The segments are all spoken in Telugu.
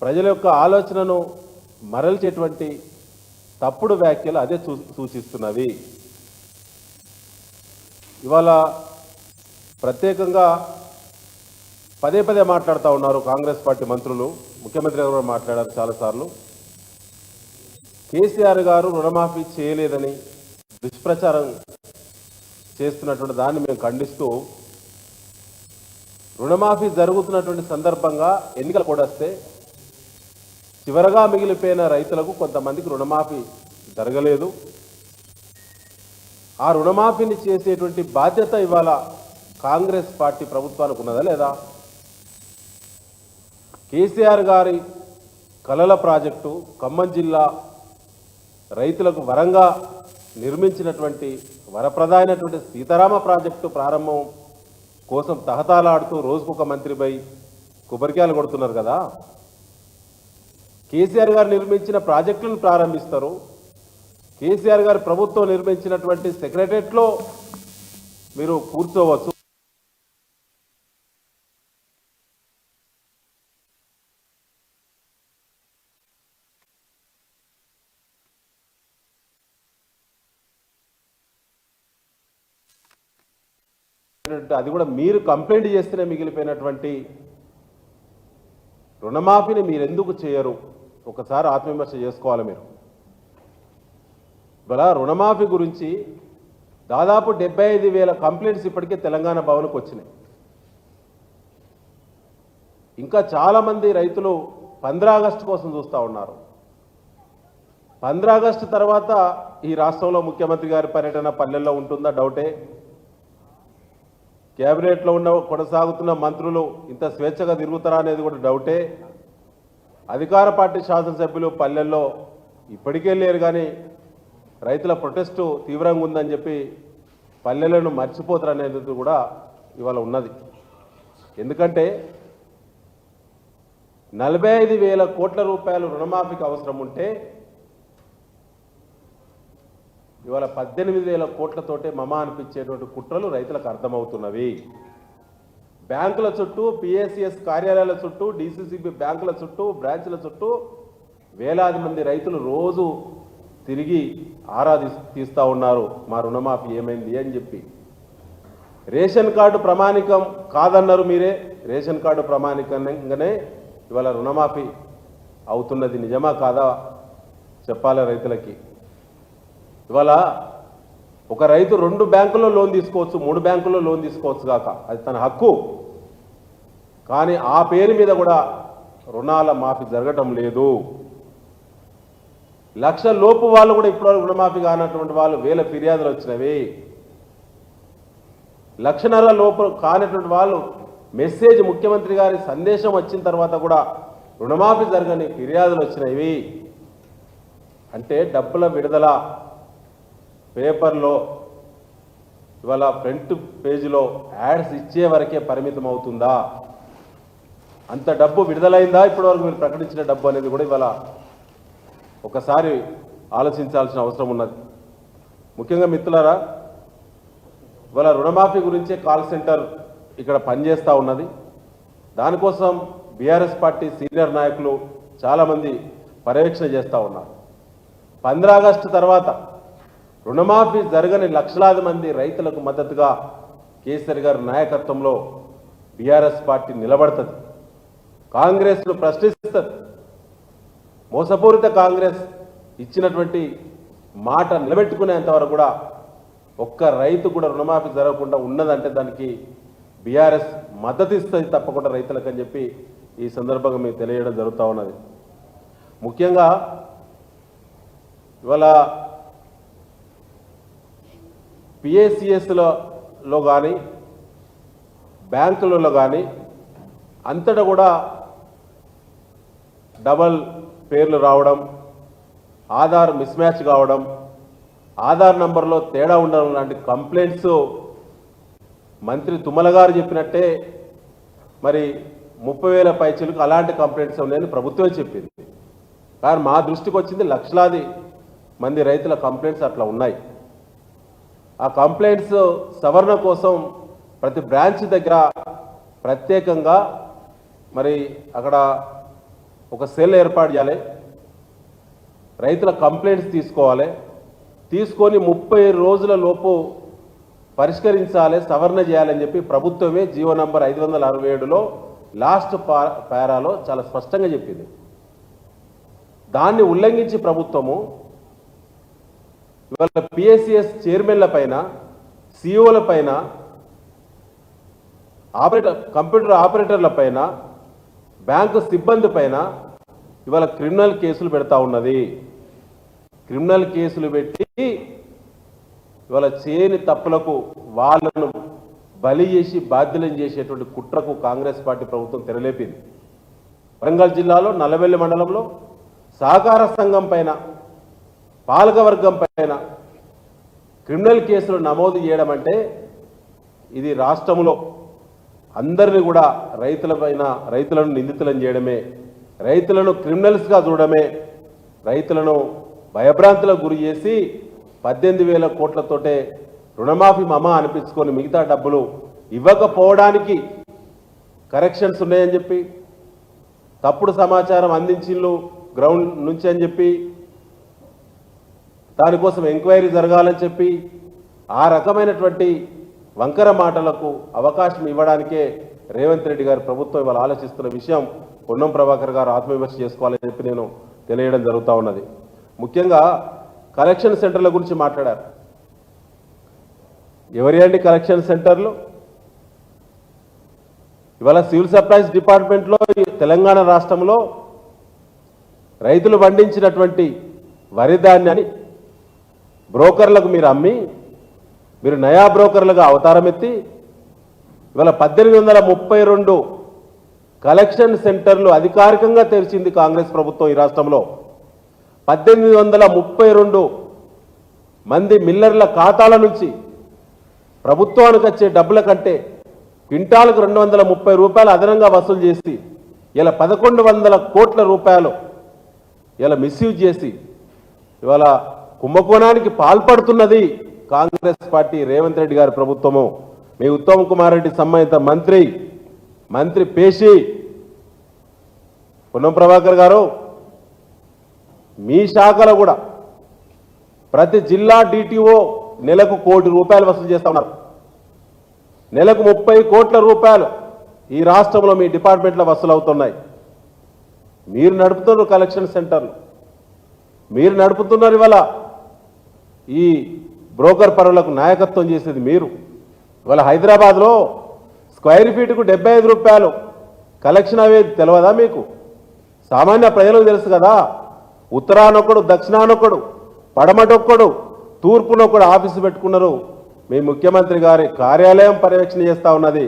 ప్రజల యొక్క ఆలోచనను మరల్చేటువంటి తప్పుడు వ్యాఖ్యలు అదే సూచిస్తున్నవి. ఇవాళ ప్రత్యేకంగా పదే పదే మాట్లాడుతూ ఉన్నారు కాంగ్రెస్ పార్టీ మంత్రులు, ముఖ్యమంత్రి గారు మాట్లాడారు చాలాసార్లు. కేసీఆర్ గారు రుణమాఫీ చేయలేదని దుష్ప్రచారం చేస్తున్నటువంటి దాన్ని మేము ఖండిస్తూ, రుణమాఫీ జరుగుతున్నటువంటి సందర్భంగా ఎన్నికలు కూడా వస్తే చివరగా మిగిలిపోయిన రైతులకు కొంతమందికి రుణమాఫీ జరగలేదు. ఆ రుణమాఫీని చేసేటువంటి బాధ్యత ఇవాళ కాంగ్రెస్ పార్టీ ప్రభుత్వానికి ఉన్నదా లేదా? కేసీఆర్ గారి కలల ప్రాజెక్టు ఖమ్మం జిల్లా రైతులకు వరంగా నిర్మించినటువంటి వరప్రదాయనటువంటి సీతారామ ప్రాజెక్టు ప్రారంభం కోసం తహతాలాడుతూ రోజుకొక మంత్రిపై కొబ్బరికాయలు కొడుతున్నారు కదా. కేసీఆర్ గారు నిర్మించిన ప్రాజెక్టులను ప్రారంభిస్తారు. కేసీఆర్ గారి ప్రభుత్వం నిర్మించినటువంటి సెక్రటరియట్లో మీరు కూర్చోవచ్చు. అది కూడా మీరు కంప్లైంట్ చేస్తేనే మిగిలిపోయినటువంటి రుణమాఫీని మీరు ఎందుకు చేయరు? ఒకసారి ఆత్మవిమర్శ చేసుకోవాలి మీరు. ఇవాళ రుణమాఫీ గురించి దాదాపు 75,000 కంప్లైంట్స్ ఇప్పటికే తెలంగాణ భవన్కు వచ్చినాయి. ఇంకా చాలామంది రైతులు 15 ఆగస్టు కోసం చూస్తూ ఉన్నారు. 15 ఆగస్టు తర్వాత ఈ రాష్ట్రంలో ముఖ్యమంత్రి గారి పర్యటన పల్లెల్లో ఉంటుందా డౌటే. క్యాబినెట్లో కొనసాగుతున్న మంత్రులు ఇంత స్వేచ్ఛగా తిరుగుతారా అనేది కూడా డౌటే. అధికార పార్టీ శాసనసభ్యులు పల్లెల్లో ఇప్పటికే లేరు, కానీ రైతుల ప్రొటెస్టు తీవ్రంగా ఉందని చెప్పి పల్లెలను మర్చిపోతారు అనేది కూడా ఇవాళ ఉన్నది. ఎందుకంటే 45,000 కోట్ల రూపాయలు రుణమాఫీకి అవసరం ఉంటే ఇవాళ 18,000 కోట్లతోటే మమ అనిపించేటువంటి కుట్రలు రైతులకు అర్థమవుతున్నవి. బ్యాంకుల చుట్టూ, పిఎస్సిఎస్ కార్యాలయాల చుట్టూ, డిసిసిబి బ్యాంకుల చుట్టూ, బ్రాంచ్ల చుట్టూ వేలాది మంది రైతులు రోజు తిరిగి ఆరా తీస్తూ ఉన్నారు మా రుణమాఫీ ఏమైంది అని చెప్పి. రేషన్ కార్డు ప్రామాణికం కాదన్నారు మీరే. రేషన్ కార్డు ప్రామాణికంగానే ఇవాళ రుణమాఫీ అవుతున్నది. నిజమా కాదా చెప్పాలి రైతులకి. ఇవాళ ఒక రైతు 2 బ్యాంకుల్లో లోన్ తీసుకోవచ్చు, 3 బ్యాంకుల్లో లోన్ తీసుకోవచ్చు కాక, అది తన హక్కు. కానీ ఆ పేరు మీద కూడా రుణాల మాఫీ జరగటం లేదు. 1,00,000 లోపు వాళ్ళు కూడా ఇప్పటివరకు రుణమాఫీ కానటువంటి వాళ్ళు వేల ఫిర్యాదులు వచ్చినవి. 1,50,000 లోపు కానటువంటి వాళ్ళు మెసేజ్, ముఖ్యమంత్రి గారి సందేశం వచ్చిన తర్వాత కూడా రుణమాఫీ జరగని ఫిర్యాదులు వచ్చినవి. అంటే డబ్బుల విడుదల పేపర్లో ఇవాళ ఫ్రంట్ పేజీలో యాడ్స్ ఇచ్చే వరకే పరిమితం అవుతుందా? అంత డబ్బు విడుదలైందా ఇప్పటివరకు మీరు ప్రకటించిన డబ్బు అనేది కూడా ఇవాళ ఒకసారి ఆలోచించాల్సిన అవసరం ఉన్నది. ముఖ్యంగా మిత్రులారా, ఇవాళ రుణమాఫీ గురించే కాల్ సెంటర్ ఇక్కడ పనిచేస్తూ ఉన్నది. దానికోసం బీఆర్ఎస్ పార్టీ సీనియర్ నాయకులు చాలామంది పర్యవేక్షణ చేస్తూ ఉన్నారు. 15 ఆగస్టు తర్వాత రుణమాఫీ జరగని లక్షలాది మంది రైతులకు మద్దతుగా కేసీఆర్ గారి నాయకత్వంలో బీఆర్ఎస్ పార్టీ నిలబడుతుంది. కాంగ్రెస్ను ప్రశ్నిస్తుంది. మోసపూరిత కాంగ్రెస్ ఇచ్చినటువంటి మాట నిలబెట్టుకునేంతవరకు కూడా ఒక్క రైతు కూడా రుణమాఫీ జరగకుండా ఉన్నదంటే దానికి బీఆర్ఎస్ మద్దతు ఇస్తుంది తప్పకుండా రైతులకు అని చెప్పి ఈ సందర్భంగా మీకు తెలియడం జరుగుతూ ఉన్నది. ముఖ్యంగా ఇవాళ పిఎస్సిఎస్లో కానీ బ్యాంకులలో కానీ అంతటా కూడా డబల్ పేర్లు రావడం, ఆధార్ మిస్ మ్యాచ్ కావడం, ఆధార్ నంబర్లో తేడా ఉండడం లాంటి కంప్లైంట్స్ మంత్రి తుమ్మల గారు చెప్పినట్టే మరి 30,000 పైచీలకు అలాంటి కంప్లైంట్స్ ఉన్నాయని ప్రభుత్వమే చెప్పింది. కానీ మా దృష్టికి వచ్చింది లక్షలాది మంది రైతుల కంప్లైంట్స్ అట్లా ఉన్నాయి. ఆ కంప్లైంట్స్ సవరణ కోసం ప్రతి బ్రాంచ్ దగ్గర ప్రత్యేకంగా మరి అక్కడ ఒక సెల్ ఏర్పాటు చేయాలి, రైతుల కంప్లైంట్స్ తీసుకోవాలి, తీసుకొని 30 రోజుల లోపు పరిష్కరించాలి, సవరణ చేయాలని చెప్పి ప్రభుత్వమే జీవో నంబర్ 567లో లాస్ట్ పారాలో చాలా స్పష్టంగా చెప్పింది. దాన్ని ఉల్లంఘించి ప్రభుత్వము ఇవాళ పిఎస్సిఎస్ చైర్మన్ల పైన, సిఇఓల పైన, కంప్యూటర్ ఆపరేటర్ల పైన, బ్యాంకు సిబ్బంది పైన ఇవాళ క్రిమినల్ కేసులు పెడతా ఉన్నది. క్రిమినల్ కేసులు పెట్టి ఇవాళ చేయని తప్పులకు వాళ్ళను బలి చేసి బాధ్యులను చేసేటువంటి కుట్రకు కాంగ్రెస్ పార్టీ ప్రభుత్వం తెరలేపింది. వరంగల్ జిల్లాలో నల్లవెల్లి మండలంలో సహకార సంఘం పైన, పాలకవర్గం పైన క్రిమినల్ కేసులు నమోదు చేయడం అంటే ఇది రాష్ట్రంలో అందరినీ కూడా రైతులను నిందితులను చేయడమే, రైతులను క్రిమినల్స్గా చూడడమే, రైతులను భయభ్రాంతులకు గురి చేసి 18,000 కోట్లతోటే రుణమాఫీ మమా అనిపించుకొని మిగతా డబ్బులు ఇవ్వకపోవడానికి కరెక్షన్స్ ఉన్నాయని చెప్పి, తప్పుడు సమాచారం అందించిళ్ళు గ్రౌండ్ నుంచి అని చెప్పి, దానికోసం ఎంక్వైరీ జరగాలని చెప్పి, ఆ రకమైనటువంటి వంకర మాటలకు అవకాశం ఇవ్వడానికే రేవంత్ రెడ్డి గారి ప్రభుత్వం ఇవాళ ఆలోచిస్తున్న విషయం పొన్నం ప్రభాకర్ గారు ఆత్మవిమర్శ చేసుకోవాలని చెప్పి నేను తెలియడం జరుగుతూ ఉన్నది. ముఖ్యంగా కలెక్షన్ సెంటర్ల గురించి మాట్లాడారు. ఎవరి అండి కలెక్షన్ సెంటర్లు? ఇవాళ సివిల్ సప్లైస్ డిపార్ట్మెంట్లో తెలంగాణ రాష్ట్రంలో రైతులు పండించినటువంటి వరి ధాన్యాన్ని బ్రోకర్లకు మీరు అమ్మి, మీరు నయా బ్రోకర్లుగా అవతారం ఎత్తి ఇవాళ 1832 కలెక్షన్ సెంటర్లు అధికారికంగా తెరిచింది కాంగ్రెస్ ప్రభుత్వం ఈ రాష్ట్రంలో. 1832 మంది మిల్లర్ల ఖాతాల నుంచి ప్రభుత్వానికి వచ్చే డబ్బుల కంటే క్వింటాలకు 230 రూపాయలు అదనంగా వసూలు చేసి ఇలా 1100 కోట్ల రూపాయలు ఇలా మిస్యూజ్ చేసి ఇవాళ కుంభకోణానికి పాల్పడుతున్నది కాంగ్రెస్ పార్టీ, రేవంత్ రెడ్డి గారి ప్రభుత్వము. మీ ఉత్తమ్ కుమార్ రెడ్డి సంబంధిత మంత్రి పేషి పొన్నం ప్రభాకర్ గారు, మీ శాఖలో కూడా ప్రతి జిల్లా డిటిఓ నెలకు 1 కోటి రూపాయలు వసూలు చేస్తా ఉన్నారు. నెలకు 30 కోట్ల రూపాయలు ఈ రాష్ట్రంలో మీ డిపార్ట్మెంట్లో వసూలు అవుతున్నాయి. మీరు నడుపుతున్నారు కలెక్షన్ సెంటర్లు, మీరు నడుపుతున్నారు. ఇవాళ ఈ బ్రోకర్ పరులకు నాయకత్వం చేసేది మీరు. ఇవాళ హైదరాబాద్లో స్క్వేర్ ఫీట్కు 75 రూపాయలు కలెక్షన్ అవేది తెలియదా మీకు? సామాన్య ప్రజలకు తెలుసు కదా. ఉత్తరానొక్కడు, దక్షిణానొక్కడు, పడమటొక్కడు, తూర్పునొక్కడు ఆఫీసు పెట్టుకున్నారు. మీ ముఖ్యమంత్రి గారి కార్యాలయం పర్యవేక్షణ చేస్తూ ఉన్నది.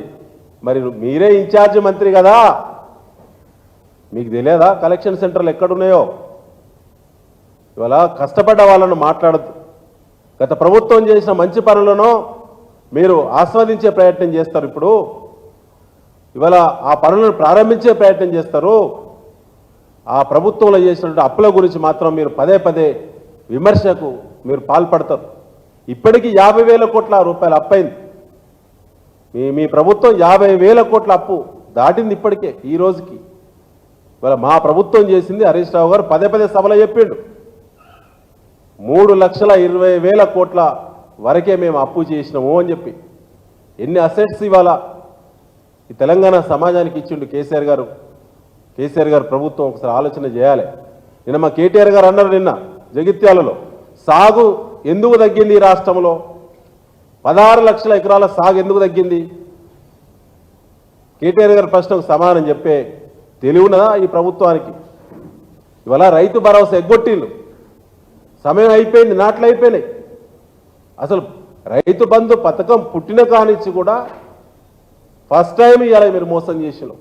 మరి మీరే ఇన్ఛార్జ్ మంత్రి కదా, మీకు తెలియదా కలెక్షన్ సెంటర్లు ఎక్కడున్నాయో? ఇవాళ కష్టపడ్డ వాళ్ళను మాట్లాడద్దు. గత ప్రభుత్వం చేసిన మంచి పనులను మీరు ఆస్వాదించే ప్రయత్నం చేస్తారు. ఇప్పుడు ఇవాళ ఆ పనులను ప్రారంభించే ప్రయత్నం చేస్తారు. ఆ ప్రభుత్వంలో చేసినటువంటి అప్పుల గురించి మాత్రం మీరు పదే విమర్శకు మీరు పాల్పడతారు. ఇప్పటికీ 50,000 కోట్ల రూపాయలు అప్పైంది. మీ ప్రభుత్వం 50,000 కోట్ల అప్పు దాటింది ఇప్పటికే ఈ రోజుకి. ఇవాళ మా ప్రభుత్వం చేసింది హరీష్ రావు గారు పదే సభలో చెప్పిండు, 3,20,000 కోట్ల వరకే మేము అప్పు చేసినాము అని చెప్పి. ఎన్ని అసెట్స్ ఇవాళ ఈ తెలంగాణ సమాజానికి ఇచ్చిండు కేసీఆర్ గారు ప్రభుత్వం. ఒకసారి ఆలోచన చేయాలి. నిన్న మా కేటీఆర్ గారు అన్నారు, నిన్న జగిత్యాలలో సాగు ఎందుకు తగ్గింది ఈ రాష్ట్రంలో? 16 లక్షల ఎకరాల సాగు ఎందుకు తగ్గింది? కేటీఆర్ గారి ప్రశ్నకు సమాధానం చెప్పే తెలివినదా ఈ ప్రభుత్వానికి? ఇవాళ రైతు భరోసా ఎగ్గొట్టిళ్ళు, సమయం అయిపోయింది, నాట్లు అయిపోయినాయి. అసలు రైతు బంధు పథకం పుట్టిన కానిచ్చి కూడా ఫస్ట్ టైం ఇవాళ మీరు మోసం చేసినారు.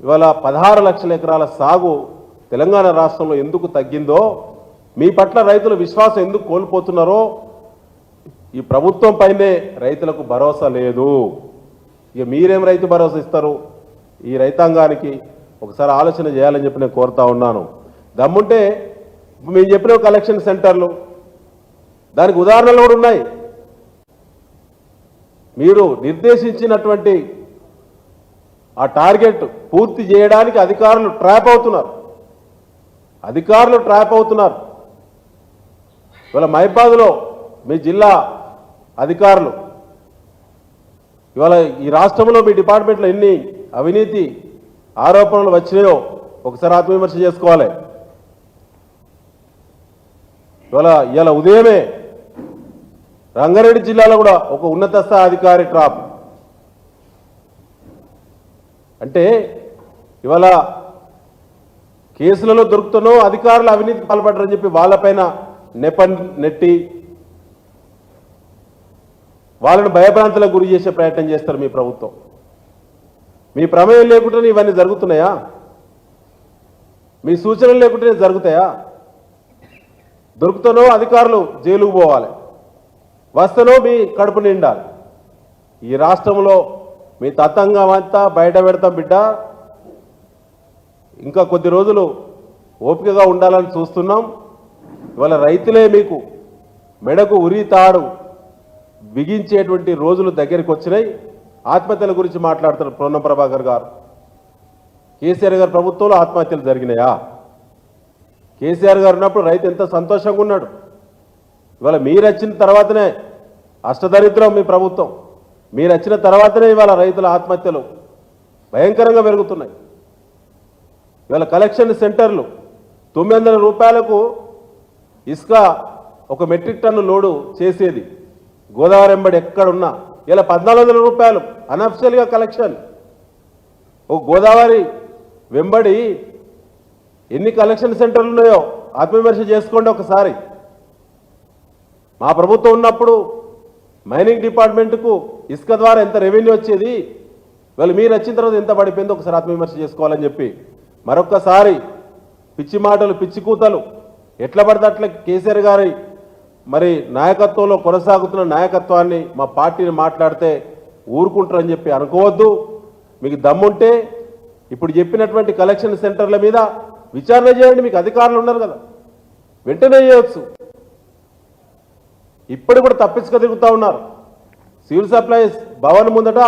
ఇవాళ 16 లక్షల ఎకరాల సాగు తెలంగాణ రాష్ట్రంలో ఎందుకు తగ్గిందో, మీ పట్ల రైతుల విశ్వాసం ఎందుకు కోల్పోతున్నారో, ఈ ప్రభుత్వం పైనే రైతులకు భరోసా లేదు. ఇక మీరేం రైతు భరోసా ఇస్తారు ఈ రైతాంగానికి? ఒకసారి ఆలోచన చేయాలని చెప్పి నేను కోరుతా ఉన్నాను. దమ్ముంటే మేము చెప్పిన కలెక్షన్ సెంటర్లు, దానికి ఉదాహరణలు కూడా ఉన్నాయి. మీరు నిర్దేశించినటువంటి ఆ టార్గెట్ పూర్తి చేయడానికి అధికారులు ట్రాప్ అవుతున్నారు. ఇవాళ మహిబాద్లో మీ జిల్లా అధికారులు ఇవాళ ఈ రాష్ట్రంలో మీ డిపార్ట్మెంట్లో ఎన్ని అవినీతి ఆరోపణలు వచ్చినాయో ఒకసారి ఆత్మవిమర్శ చేసుకోవాలి. ఇవాళ ఉదయమే రంగారెడ్డి జిల్లాలో కూడా ఒక ఉన్నత స్థాయి అధికారి ట్రాప్. అంటే ఇవాళ కేసులలో దొరుకుతున్నో అధికారులు అవినీతి పాల్పడ్డారని చెప్పి వాళ్ళపైన నెట్టి వాళ్ళని భయభ్రాంతులకు గురి చేసే ప్రయత్నం చేస్తారు మీ ప్రభుత్వం. మీ ప్రమేయం లేకుండానే ఇవన్నీ జరుగుతున్నాయా? మీ సూచనలు లేకుండానే జరుగుతాయా? దొరుకుతానో అధికారులు జైలుకు పోవాలి, వస్తనో మీ కడుపు నిండాలి. ఈ రాష్ట్రంలో మీ తతంగం అంతా బయట పెడతాం బిడ్డ. ఇంకా కొద్ది రోజులు ఓపికగా ఉండాలని చూస్తున్నాం. ఇవాళ రైతులే మీకు మెడకు ఉరి తాడు బిగించేటువంటి రోజులు దగ్గరికి వచ్చినాయి. ఆత్మహత్యల గురించి మాట్లాడుతున్నారు పొన్నం ప్రభాకర్ గారు. కేసీఆర్ గారి ప్రభుత్వంలో ఆత్మహత్యలు జరిగినాయా? కేసీఆర్ గారు ఉన్నప్పుడు రైతు ఎంత సంతోషంగా ఉన్నాడు. ఇవాళ మీరు వచ్చిన తర్వాతనే అష్టదరిద్రం మీ ప్రభుత్వం. మీరు వచ్చిన తర్వాతనే ఇవాళ రైతుల ఆత్మహత్యలు భయంకరంగా పెరుగుతున్నాయి. ఇవాళ కలెక్షన్ సెంటర్లు 900 రూపాయలకు ఇసుక ఒక మెట్రిక్ టన్ను లోడు చేసేది గోదావరి వెంబడి ఎక్కడున్నా ఇలా 1400 రూపాయలు అనఫిషియల్గా కలెక్షన్. ఒక గోదావరి వెంబడి ఎన్ని కలెక్షన్ సెంటర్లు ఉన్నాయో ఆత్మవిమర్శ చేసుకోండి ఒకసారి. మా ప్రభుత్వం ఉన్నప్పుడు మైనింగ్ డిపార్ట్మెంట్కు ఇసుక ద్వారా ఎంత రెవెన్యూ వచ్చేది, వాళ్ళు మీరు వచ్చిన తర్వాత ఎంత పడిపోయిందో ఒకసారి ఆత్మవిమర్శ చేసుకోవాలని చెప్పి మరొక్కసారి పిచ్చి మాటలు పిచ్చి కూతలు ఎట్లా పడితే అట్లా కేసీఆర్ గారి మరి నాయకత్వంలో కొనసాగుతున్న నాయకత్వాన్ని మా పార్టీని మాట్లాడితే ఊరుకుంటారని చెప్పి అనుకోవద్దు. మీకు దమ్ముంటే ఇప్పుడు చెప్పినటువంటి కలెక్షన్ సెంటర్ల మీద విచారణ చేయండి. మీకు అధికారులు ఉన్నారు కదా, వెంటనే చేయవచ్చు. ఇప్పుడు కూడా తప్పించుకు తిరుగుతూ ఉన్నారు. సివిల్ సప్లైస్ భవన్ ముందట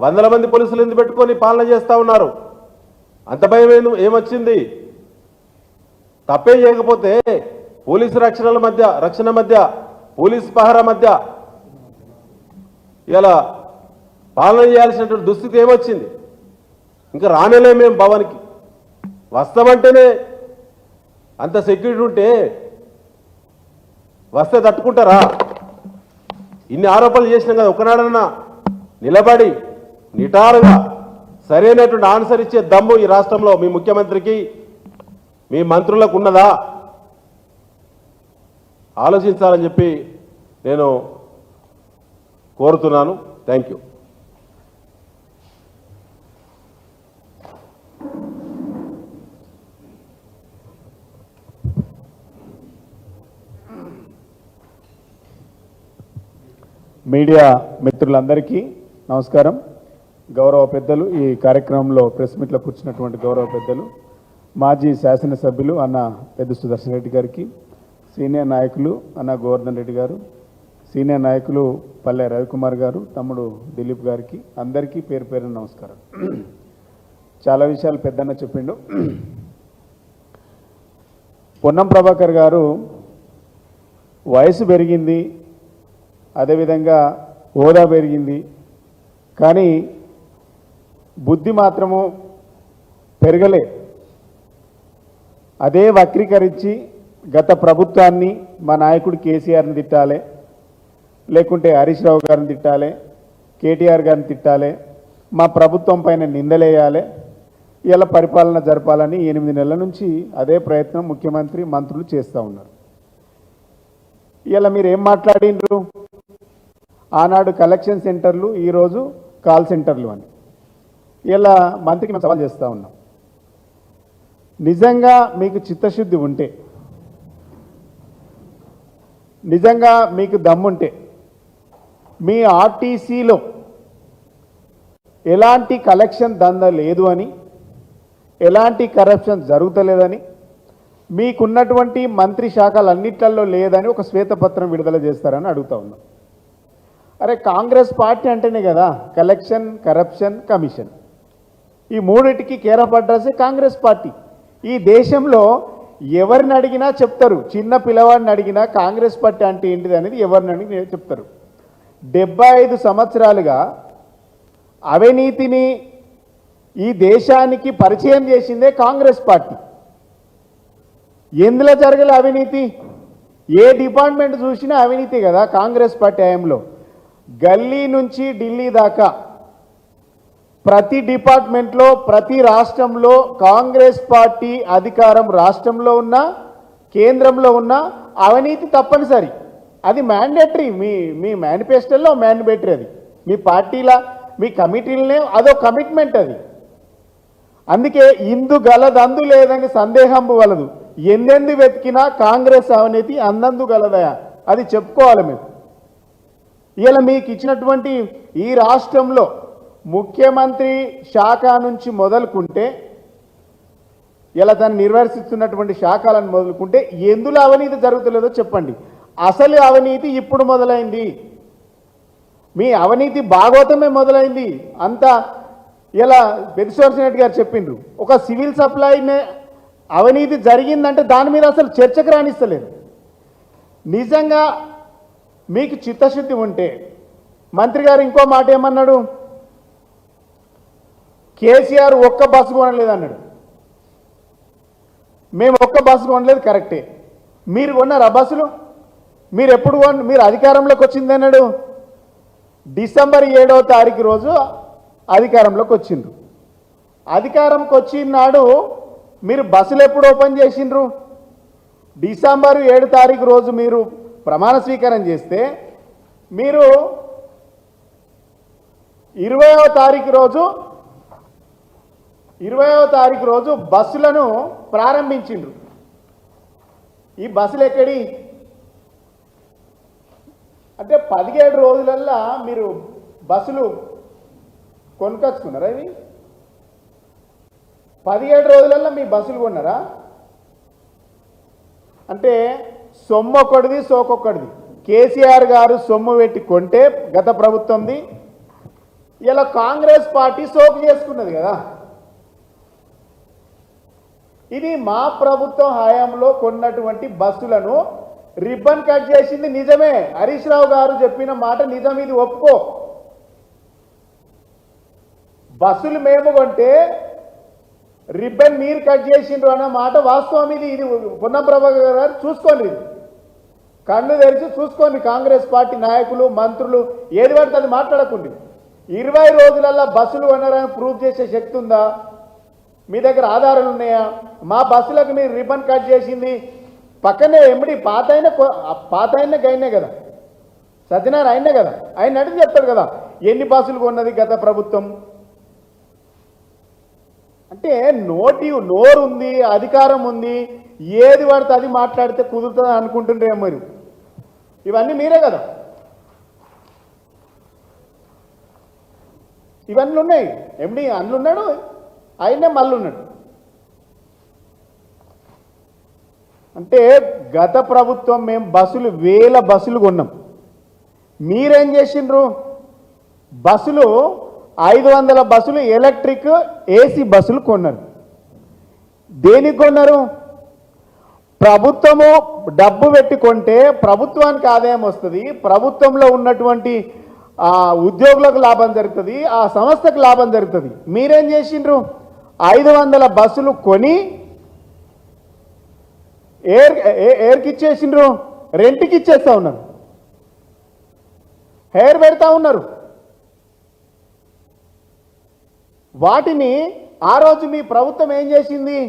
100 మంది పోలీసులు ఎందుకు పెట్టుకొని పాలన చేస్తూ ఉన్నారు? అంత భయం ఏమొచ్చింది? తప్పే చేయకపోతే పోలీసు రక్షణ మధ్య పోలీసు పహారా మధ్య ఇలా పాలన చేయాల్సినటువంటి దుస్థితి ఏమొచ్చింది? ఇంకా రానేలే మేము భవన్కి వస్తామంటేనే అంత సెక్యూరిటీ ఉంటే వస్తే తట్టుకుంటారా? ఇన్ని ఆరోపణలు చేసినాం కదా, ఒకనాడన్నా నిలబడి నిటారుగా సరైనటువంటి ఆన్సర్ ఇచ్చే దమ్ము ఈ రాష్ట్రంలో మీ ముఖ్యమంత్రికి మీ మంత్రులకు ఉన్నదా? ఆలోచించాలని చెప్పి నేను కోరుతున్నాను. Thank you. మీడియా మిత్రులందరికీ నమస్కారం. గౌరవ పెద్దలు, ఈ కార్యక్రమంలో ప్రెస్ మీట్లో కూర్చున్నటువంటి గౌరవ పెద్దలు, మాజీ శాసనసభ్యులు అన్న పెద్ద సుదర్శన్ రెడ్డి గారికి, సీనియర్ నాయకులు అన్న గోవర్ధన్ రెడ్డి గారు, సీనియర్ నాయకులు పల్లె రవికుమార్ గారు, తమ్ముడు దిలీప్ గారికి అందరికీ పేరు పేరున నమస్కారం. చాలా విషయాలు పెద్దన్న చెప్పిండు. పొన్నం ప్రభాకర్ గారు వయసు పెరిగింది, అదేవిధంగా హోదా పెరిగింది, కానీ బుద్ధి మాత్రము పెరగలే. అదే వక్రీకరించి గత ప్రభుత్వాన్ని, మా నాయకుడు కేసీఆర్ని తిట్టాలి, లేకుంటే హరీష్ రావు గారిని తిట్టాలి, కేటీఆర్ గారిని తిట్టాలి, మా ప్రభుత్వం పైన నిందలేయాలి, ఇలా పరిపాలన జరపాలని 8 నెలల నుంచి అదే ప్రయత్నం ముఖ్యమంత్రి మంత్రులు చేస్తూ ఉన్నారు. ఇలా మీరు ఏం మాట్లాడినరు? ఆనాడు కలెక్షన్ సెంటర్లు, ఈరోజు కాల్ సెంటర్లు అని. ఇలా మంత్రికి మేము సవాల్ చేస్తూ ఉన్నాం. నిజంగా మీకు చిత్తశుద్ధి ఉంటే, నిజంగా మీకు దమ్ముంటే, మీ ఆర్టీసీలో ఎలాంటి కలెక్షన్ దందా లేదు అని, ఎలాంటి కరప్షన్ జరుగుతలేదని, మీకున్నటువంటి మంత్రి శాఖలన్నిట్లలో లేదని ఒక శ్వేతపత్రం విడుదల చేస్తారని అడుగుతా ఉన్నాం. అరే, కాంగ్రెస్ పార్టీ అంటేనే కదా కలెక్షన్, కరప్షన్, కమిషన్. ఈ మూడింటికి care of address Congress party. ఈ దేశంలో ఎవరిని అడిగినా చెప్తారు, చిన్న పిల్లవాడిని అడిగినా కాంగ్రెస్ పార్టీ అంటే ఏంటిది అనేది ఎవరిని అడిగినా చెప్తారు. 75 సంవత్సరాలుగా అవినీతిని ఈ దేశానికి పరిచయం చేసిందే కాంగ్రెస్ పార్టీ. ఎందులో జరగలే అవినీతి? ఏ డిపార్ట్మెంట్ చూసినా అవినీతి కదా కాంగ్రెస్ పార్టీ హయాంలో. గల్లీ నుంచి ఢిల్లీ దాకా ప్రతి డిపార్ట్మెంట్లో ప్రతి రాష్ట్రంలో కాంగ్రెస్ పార్టీ అధికారం రాష్ట్రంలో ఉన్న కేంద్రంలో ఉన్న అవినీతి తప్పనిసరి. అది మ్యాండేటరీ. మీ మేనిఫెస్టోలో మ్యాండేటరీ. అది మీ పార్టీల మీ కమిటీలనే అదో కమిట్మెంట్. అది అందుకే ఇందు గలదందు లేదని సందేహం వలదు, ఎందెందు వెతికినా కాంగ్రెస్ అవినీతి అందందు గలదయా, అది చెప్పుకోవాలి మీరు. ఇలా మీకు ఇచ్చినటువంటి ఈ రాష్ట్రంలో ముఖ్యమంత్రి శాఖ నుంచి మొదలుకుంటే ఇలా దాన్ని నిర్వర్తిస్తున్నటువంటి శాఖలను మొదలుకుంటే ఎందులో అవినీతి జరుగుతలేదో చెప్పండి. అసలు అవినీతి ఇప్పుడు మొదలైంది. మీ అవినీతి భాగవతమే మొదలైంది. అంతా ఇలా పెద్దిశ్వరరెడ్డి గారు చెప్పిండ్రు, ఒక సివిల్ సప్లైనే అవినీతి జరిగిందంటే దాని మీద అసలు చర్చకు రానిస్తలేదు. నిజంగా మీకు చిత్తశుద్ధి ఉంటే మంత్రి గారు ఇంకో మాట ఏమన్నాడు, కేసీఆర్ ఒక్క బస్సు కొనలేదు అన్నాడు. మేము ఒక్క బస్సు కొనలేదు, కరెక్టే. మీరు కొన్నారా బస్సులు? మీరు ఎప్పుడు మీరు అధికారంలోకి వచ్చింది అన్నాడు డిసెంబర్ 7వ తారీఖు రోజు అధికారంలోకి వచ్చిండ్రు. అధికారంకి వచ్చినాడు మీరు బస్సులు ఎప్పుడు ఓపెన్ చేసిండ్రు? డిసెంబర్ 7 తారీఖు రోజు మీరు ప్రమాణ స్వీకారం చేస్తే మీరు 20వ తారీఖు రోజు బస్సులను ప్రారంభించిండ్రు. ఈ బస్సులు ఎక్కడి అంటే 17 రోజులల్లా మీరు బస్సులు కొనుకొచ్చుకున్నారా? ఇవి 17 రోజులల్లో మీ బస్సులు కొన్నారా? అంటే సొమ్ము ఒక్కడిది సోకొక్కడిది. కేసీఆర్ గారు సొమ్ము పెట్టి కొంటే గత ప్రభుత్వంది, ఇలా కాంగ్రెస్ పార్టీ సోకు చేసుకున్నది కదా. ఇది మా ప్రభుత్వం హయాంలో కొన్నటువంటి బస్సులను రిబ్బన్ కట్ చేసింది నిజమే. హరీష్ రావు గారు చెప్పిన మాట నిజం, ఇది ఒప్పుకో. బస్సులు మేము కొంటే రిబ్బన్ మీరు కట్ చేసిండ్రు అన్న మాట వాస్తవం. ఇది పొన్నం ప్రభాకర్ గారు చూసుకోండి, ఇది కన్ను తెరిచి చూసుకోండి. కాంగ్రెస్ పార్టీ నాయకులు మంత్రులు ఏది పడితే అది మాట్లాడకండి. 20 రోజులల్లా బస్సులు కొన్నారని ప్రూవ్ చేసే శక్తి ఉందా? మీ దగ్గర ఆధారాలు ఉన్నాయా? మా బస్సులకు మీరు రిబ్బన్ కట్ చేసింది పక్కనే ఎమ్మడి పాత అయిన గైనే కదా, సత్యనారాయణ అయినే కదా, ఆయన అడిగి చెప్తాడు కదా ఎన్ని బస్సులు కొన్నది గత ప్రభుత్వం. అంటే నోరు ఉంది, అధికారం ఉంది, ఏది పడితే అది మాట్లాడితే కుదురుతుంది అనుకుంటుండ్రే మరి. ఇవన్నీ మీరే కదా, ఇవన్నీ ఉన్నాయి. ఎండి అందులున్నాడు, ఆయనే మళ్ళీ ఉన్నాడు. అంటే గత ప్రభుత్వం మేము బస్సులు 1000 బస్సులు కొన్నాం. మీరేం చేసిండ్రు? బస్సులు 500 బస్సులు ఎలక్ట్రిక్ ఏసీ బస్సులు కొన్నారు. దేనికి కొన్నారు? ప్రభుత్వము డబ్బు పెట్టి కొంటే ప్రభుత్వానికి ఆదాయం వస్తుంది, ప్రభుత్వంలో ఉన్నటువంటి ఉద్యోగులకు లాభం జరుగుతుంది, ఆ సంస్థకు లాభం జరుగుతుంది. మీరేం చేసిండ్రు? 500 బస్సులు కొని ఎయిర్కి ఇచ్చేసిండ్రు, రెంట్కి ఇచ్చేస్తా ఉన్నారు, హెయిర్ పెడతా ఉన్నారు. వాటిని ఆ రోజు మీ ప్రభుత్వం ఏం చేసింది?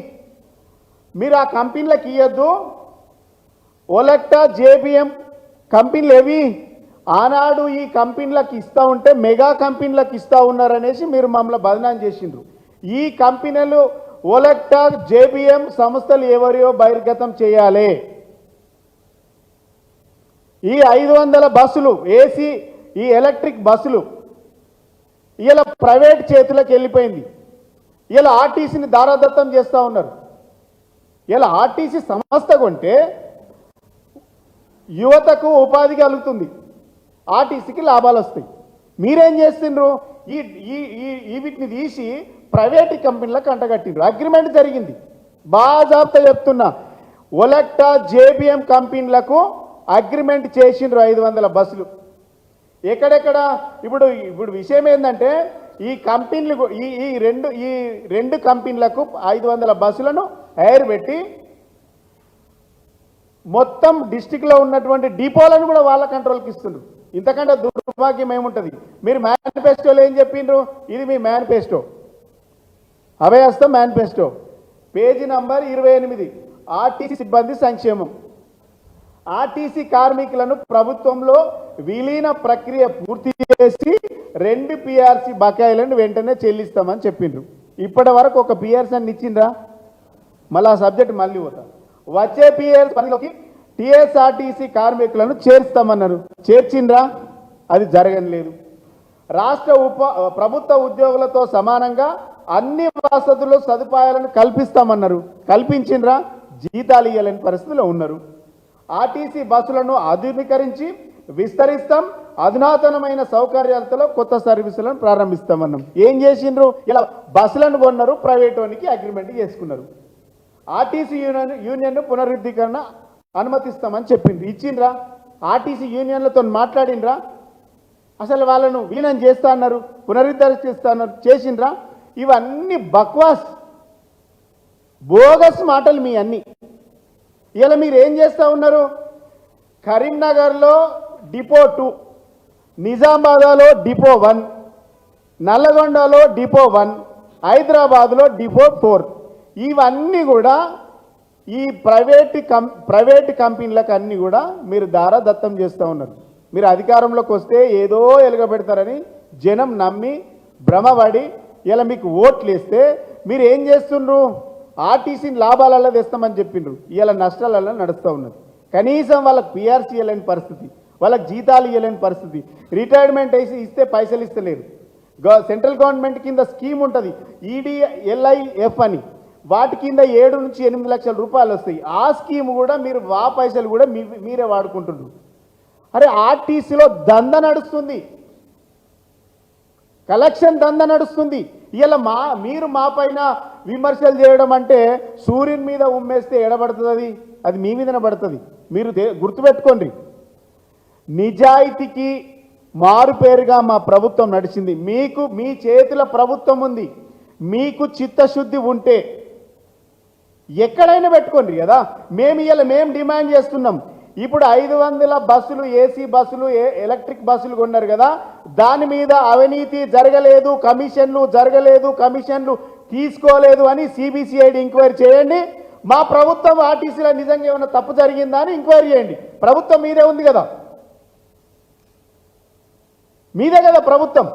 మీరు ఆ కంపెనీలకు ఇవ్వద్దు, ఓలెక్టా జేబిఎం కంపెనీలు ఏవి ఆనాడు ఈ కంపెనీలకు ఇస్తూ ఉంటే మెగా కంపెనీలకు ఇస్తూ ఉన్నారనేసి మీరు మమ్మల్ని బదనాం చేసిండ్రు. ఈ కంపెనీలు ఓలెక్టా జేబిఎం సంస్థలు ఎవరియో బహిర్గతం చేయాలి. ఈ 500 బస్సులు ఏసీ ఈ ఎలక్ట్రిక్ బస్సులు ఇలా ప్రైవేట్ చేతులకు వెళ్ళిపోయింది. ఇలా ఆర్టీసీని దారాదత్తం చేస్తూ ఉన్నారు. ఇలా ఆర్టీసీ సంస్థ కొంటే యువతకు ఉపాధి కలుగుతుంది, ఆర్టీసీకి లాభాలు వస్తాయి. మీరేం చేస్తుండ్రు? ఈ వీటిని తీసి ప్రైవేట్ కంపెనీలకు అంటగట్టిండ్రు. అగ్రిమెంట్ జరిగింది. బాజాబ్తా చెప్తున్నా, ఒలెక్టా జేబిఎం కంపెనీలకు అగ్రిమెంట్ చేసిండ్రు 500 బస్సులు. ఎక్కడెక్కడ ఇప్పుడు ఇప్పుడు విషయం ఏంటంటే ఈ కంపెనీలు ఈ రెండు కంపెనీలకు 500 బస్సులను హైర్ పెట్టి మొత్తం డిస్టిక్లో ఉన్నటువంటి డిపోలను కూడా వాళ్ళ కంట్రోల్కి ఇస్తున్నారు. ఇంతకంటే దుర్భాగ్యం ఏముంటుంది? మీరు మేనిఫెస్టోలో ఏం చెప్పిండ్రు? ఇది మీ మేనిఫెస్టో, అభయహస్తం మేనిఫెస్టో, పేజీ నంబర్ 28, ఆర్టీసీ సిబ్బంది సంక్షేమం. ఆర్టీసీ కార్మికులను ప్రభుత్వంలో విలీన ప్రక్రియ పూర్తి చేసి 2 పిఆర్సీ బకాయిలను వెంటనే చెల్లిస్తామని చెప్పిండ్రు. ఇప్పటి వరకు ఒక పిఆర్సీ అని ఇచ్చిండ్రా? మళ్ళీ ఆ సబ్జెక్ట్ మళ్ళీ పోతా. వచ్చే పిఆర్సీ పనిలోకి టీఎస్ఆర్టీసీ కార్మికులను చేర్స్తామన్నారు. చేర్చిండ్రా? అది జరగలేదు. రాష్ట్ర ప్రభుత్వ ఉద్యోగులతో సమానంగా అన్ని వసతులు సదుపాయాలను కల్పిస్తామన్నారు. కల్పించిండ్రా? జీతాలు ఇవ్వలేని పరిస్థితిలో ఉన్నారు. ఆర్టీసీ బస్సులను ఆధునీకరించి విస్తరిస్తాం, అధునాతనమైన సౌకర్యాలతో కొత్త సర్వీసులను ప్రారంభిస్తామన్నాం. ఏం చేసిండ్రు? ఇలా బస్సులను కొన్నారు, ప్రైవేట్ అగ్రిమెంట్ చేసుకున్నారు. ఆర్టీసీ యూనియన్ పునరుద్ధీకరణ అనుమతిస్తామని చెప్పిండ్రు. ఇచ్చిండ్రా? ఆర్టీసీ యూనియన్లతో మాట్లాడిండ్రా? అసలు వాళ్ళను విలీనం చేస్తా అన్నారు, పునరుద్ధరిస్తా అన్నారు, చేసిండ్రా? ఇవన్నీ బక్వాస్, బోగస్ మాటలు మీ అన్నీ. ఇలా మీరు ఏం చేస్తూ ఉన్నారు? కరీంనగర్లో డిపో 2, నిజామాబాద్లో డిపో 1, నల్లగొండలో డిపో 1, హైదరాబాద్లో డిపో 4. ఇవన్నీ కూడా ఈ ప్రైవేట్ కంపెనీలకు అన్నీ కూడా మీరు దారాదత్తం చేస్తూ ఉన్నారు. మీరు అధికారంలోకి వస్తే ఏదో ఎలుగబెడతారని జనం నమ్మి భ్రమపడి ఇలా మీకు ఓట్లు వేస్తే మీరు ఏం చేస్తుండ్రు? ఆర్టీసీని లాభాలలో తెస్తామని చెప్పిండ్రు. ఇలా నష్టాలలో నడుస్తూ ఉన్నది. కనీసం వాళ్ళకి పిఆర్సీ ఇవ్వలేని పరిస్థితి, వాళ్ళకి జీతాలు ఇవ్వలేని పరిస్థితి, రిటైర్మెంట్ వేసి ఇస్తే పైసలు ఇస్తలేరు. సెంట్రల్ గవర్నమెంట్ కింద స్కీమ్ ఉంటుంది ఈడిఎల్ఐఎఫ్ అని, వాటి కింద 7 నుంచి 8 లక్షల రూపాయలు వస్తాయి. ఆ స్కీమ్ కూడా మీరు పైసలు కూడా మీరే వాడుకుంటున్నారు. అరే ఆర్టీసీలో దంద నడుస్తుంది, కలెక్షన్ దంద నడుస్తుంది. ఇలా మీరు మా పైన విమర్శలు చేయడం అంటే సూర్యుని మీద ఉమ్మేస్తే ఎడబడుతుంది, అది మీ మీదనే పడుతుంది. మీరు గుర్తుపెట్టుకోండి, నిజాయితీకి మారుపేరుగా మా ప్రభుత్వం నడిచింది. మీకు మీ చేతుల ప్రభుత్వం ఉంది. మీకు చిత్తశుద్ధి ఉంటే ఎక్కడైనా పెట్టుకోండి కదా. మేము డిమాండ్ చేస్తున్నాం. ఇప్పుడు 500 బస్సులు, ఏసీ బస్సులు, ఎలక్ట్రిక్ బస్సులు కొన్నారు కదా, దాని మీద అవినీతి జరగలేదు, కమిషన్లు జరగలేదు, కమిషన్లు తీసుకోలేదు అని సిబిసిఐడి ఎంక్వైరీ చేయండి. మా ప్రభుత్వం ఆర్టీసీలో నిజంగా ఏమైనా తప్పు జరిగిందా అని ఎంక్వైరీ చేయండి. ప్రభుత్వం మీదే ఉంది కదా, మీదే కదా ప్రభుత్వం.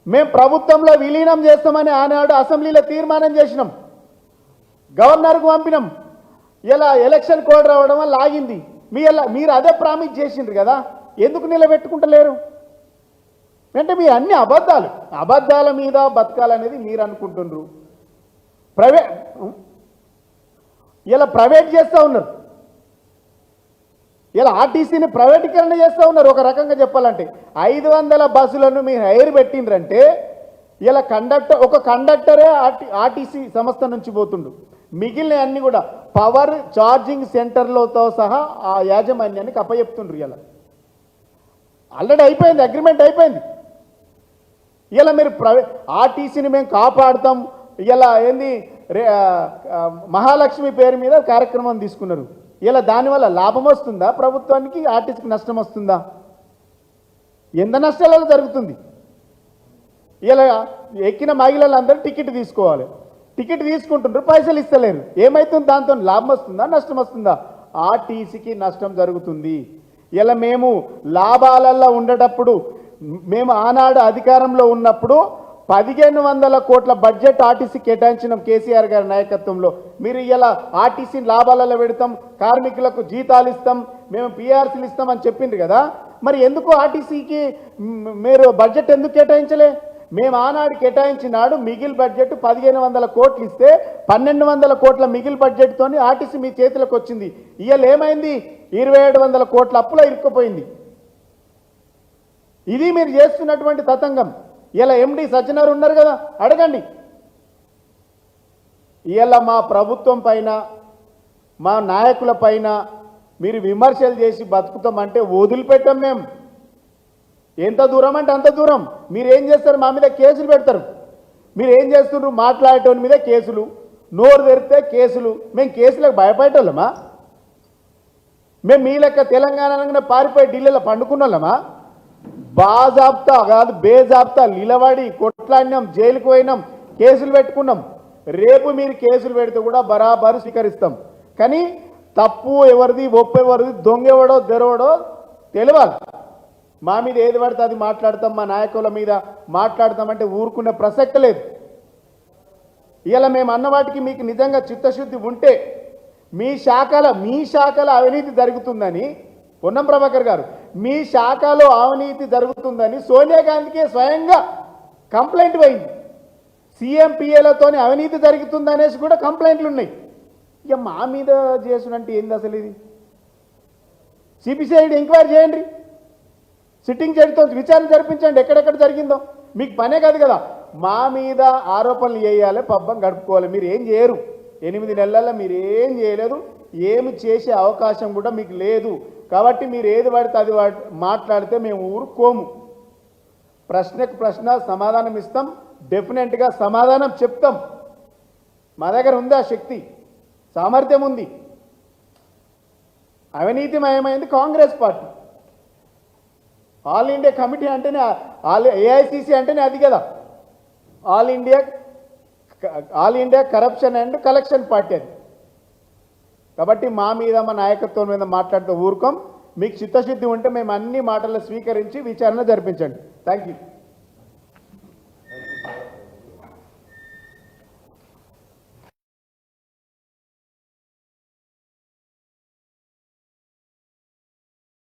మేము ప్రభుత్వంలో విలీనం చేస్తామని ఆనాడు అసెంబ్లీలో తీర్మానం చేసినాం, గవర్నర్కు పంపినాం. ఇలా ఎలక్షన్ కోడ్ రావడం వల్ల ఆగింది. మీరు అదే ప్రామిస్ చేసిండ్రు కదా, ఎందుకు నిలబెట్టుకుంటలేరు? అంటే మీ అన్ని అబద్ధాల మీద బతకాలనేది మీరు అనుకుంటున్నారు. ఇలా ప్రైవేట్ చేస్తూ ఉన్నారు, ఇలా ఆర్టీసీని ప్రైవేటీకరణ చేస్తూ ఉన్నారు. ఒక రకంగా చెప్పాలంటే 500 బస్సులను మీరు హైర్ పెట్టిండ్రంటే ఇలా ఒక కండక్టరే ఆర్టీసీ సంస్థ నుంచి పోతుండు. మిగిలిన అన్ని కూడా పవర్ ఛార్జింగ్ సెంటర్లతో సహా ఆ యాజమాన్యానికి అప్పచెప్తుండ్రు. ఇలా ఆల్రెడీ అయిపోయింది, అగ్రిమెంట్ అయిపోయింది. ఇలా మీరు ఆర్టీసీని మేము కాపాడుతాం, ఇలా ఏంది మహాలక్ష్మి పేరు మీద కార్యక్రమం తీసుకున్నారు. ఇలా దానివల్ల లాభం వస్తుందా ప్రభుత్వానికి? ఆర్టీసీకి నష్టం వస్తుందా? ఎంత నష్టాలలో జరుగుతుంది? ఇలా ఎక్కిన మహిళలందరూ టికెట్ తీసుకోవాలి, టికెట్ తీసుకుంటుంటారు, పైసలు ఇస్తలేరు. ఏమవుతుంది? దాంతో లాభం వస్తుందా నష్టం వస్తుందా? ఆర్టీసీకి నష్టం జరుగుతుంది. ఇలా మేము లాభాలలో ఉండేటప్పుడు, మేము ఆనాడు అధికారంలో ఉన్నప్పుడు 1500 కోట్ల బడ్జెట్ ఆర్టీసీ కేటాయించినాం కేసీఆర్ గారి నాయకత్వంలో. మీరు ఇలా ఆర్టీసీని లాభాలలో పెడతాం, కార్మికులకు జీతాలు ఇస్తాం, మేము పిఆర్సీలు ఇస్తామని చెప్పిండ్రు కదా. మరి ఎందుకు ఆర్టీసీకి మీరు బడ్జెట్ ఎందుకు కేటాయించలే? మేము ఆనాడు కేటాయించినాడు మిగిల్ బడ్జెట్ 1500 కోట్లు ఇస్తే 1200 కోట్ల మిగిల్ బడ్జెట్తో ఆర్టీసీ మీ చేతులకు వచ్చింది. ఇవాళ ఏమైంది? 2700 కోట్ల అప్పులో ఇరుక్కుపోయింది. ఇది మీరు చేస్తున్నటువంటి తతంగం. ఇలా ఎండి సజ్జనారు ఉన్నారు కదా, అడగండి. ఇలా మా ప్రభుత్వం పైన, మా నాయకుల పైన మీరు విమర్శలు చేసి బతుకుతామంటే వదిలిపెట్టాం మేము. ఎంత దూరం అంటే అంత దూరం. మీరు ఏం చేస్తారు? మా మీద కేసులు పెడతారు. మీరు ఏం చేస్తున్నారు? మాట్లాడేటోని మీద కేసులు, నోరు తెరితే కేసులు. మేము కేసులకు భయపడేటోళ్ళమా? మేము మీ లెక్క తెలంగాణ పారిపోయి ఢిల్లీలో పండుకున్న వాళ్ళమా? బాజాబ్తా కాదు, బేజాబ్తా నిలబడి కొట్లాడినాం, జైలుకు పోయినాం, కేసులు పెట్టుకున్నాం. రేపు మీరు కేసులు పెడితే కూడా బరాబరు స్వీకరిస్తాం. కానీ తప్పు ఎవరిది, ఒప్పు ఎవరిది, దొంగ ఎవడో దొరవడో తెలియాలి. మా మీద ఏది పడితే అది మాట్లాడతాం, మా నాయకుల మీద మాట్లాడతామంటే ఊరుకునే ప్రసక్తి లేదు. ఇలా మేము అన్నవాటికి మీకు నిజంగా చిత్తశుద్ధి ఉంటే మీ శాఖలో అవినీతి జరుగుతుందని, పొన్నం ప్రభాకర్ గారు, మీ శాఖలో అవినీతి జరుగుతుందని సోనియా గాంధీకి స్వయంగా కంప్లైంట్ పోయింది. సీఎంపీఏలతోని అవినీతి జరుగుతుందనేసి కూడా కంప్లైంట్లు ఉన్నాయి. ఇక మా మీద చేసుడంటే ఏంది అసలు ఇది? సిబిసిఐడి ఎంక్వైరీ చేయండి, సిట్టింగ్ జడ్జితో విచారణ జరిపించండి, ఎక్కడెక్కడ జరిగిందో. మీకు పనే కాదు కదా మా మీద ఆరోపణలు చేయాలి, పబ్బం గడుపుకోవాలి. మీరు ఏం చేయరు. 8 నెలల్లో మీరు ఏం చేయలేదు, ఏమి చేసే అవకాశం కూడా మీకు లేదు. కాబట్టి మీరు ఏది పడితే అది మాట్లాడితే మేము ఊరుకోము. ప్రశ్నకు ప్రశ్న సమాధానం ఇస్తాం, డెఫినెట్గా సమాధానం చెప్తాం. మా దగ్గర ఉంది ఆ శక్తి, సామర్థ్యం ఉంది. అవినీతిమయమైంది Congress party. All India committee అంటేనే, ఏఐసిసి అంటేనే అది కదా, all India corruption and collection party అది. కాబట్టి మా మీద, మా నాయకత్వం మీద మాట్లాడుతూ ఊరుకోం. మీకు చిత్తశుద్ధి ఉంటే మేము అన్ని మాటలు స్వీకరించి విచారణ జరిపించండి. Thank you.